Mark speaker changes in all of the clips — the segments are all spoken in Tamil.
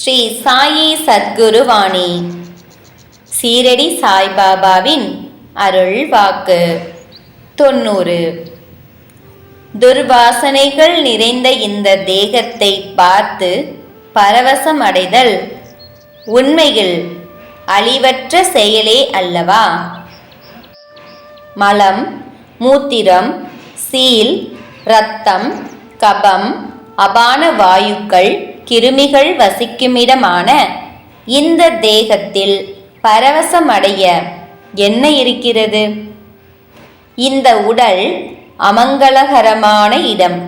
Speaker 1: ஸ்ரீ சாயி சத்குருவாணி சீரடி சாய்பாபாவின் அருள் வாக்கு 90. துர்வாசனைகள் நிறைந்த இந்த தேகத்தை பார்த்து பரவசம் அடைதல் உண்மையில் அழிவற்ற செயலே அல்லவா? மலம், மூத்திரம், சீல், இரத்தம், கபம், அபான வாயுக்கள், கிருமிகள் வசிக்குமிடமான இந்த தேகத்தில் பரவசமடைய என்ன இருக்கிறது? இந்த உடல் அமங்கலகரமான இடம்.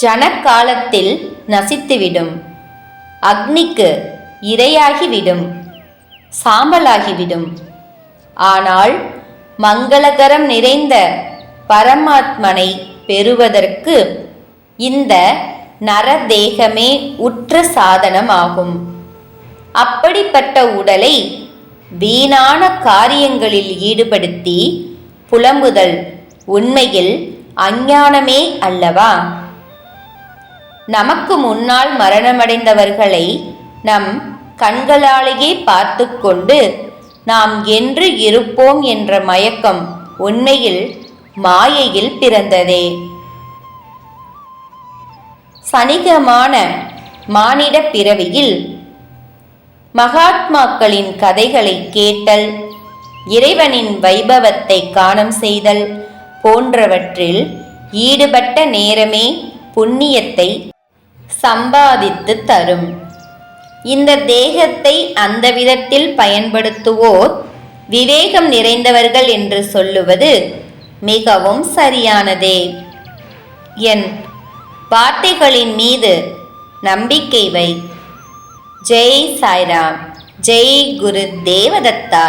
Speaker 1: ஜனக்காலத்தில் நசித்துவிடும், அக்னிக்கு இரையாகிவிடும், சாம்பலாகிவிடும். ஆனால் மங்களகரம் நிறைந்த பரமாத்மனை பெறுவதற்கு இந்த நரதேகமே உற்ற சாதனமாகும். அப்படிப்பட்ட உடலை வீணான காரியங்களில் ஈடுபடுத்தி புலம்புதல் உண்மையில் அஞ்ஞானமே அல்லவா? நமக்கு முன்னால் மரணமடைந்தவர்களை நம் கண்களாலேயே பார்த்து கொண்டு நாம் என்று இருப்போம் என்ற மயக்கம் உண்மையில் மாயையில் பிறந்ததே. சனிகமான மானிட பிறவியில் மகாத்மாக்களின் கதைகளை கேட்டல், இறைவனின் வைபவத்தை காணம் செய்தல் போன்றவற்றில் ஈடுபட்ட நேரமே புண்ணியத்தை சம்பாதித்து தரும். இந்த தேகத்தை அந்த விதத்தில் பயன்படுத்துவோர் விவேகம் நிறைந்தவர்கள் என்று சொல்லுவது மிகவும் சரியானதே. என் வார்த்தைகளின் மீது நம்பிக்கை வை. ஜெய் சாய்ராம். ஜெய் குரு தேவதத்தா.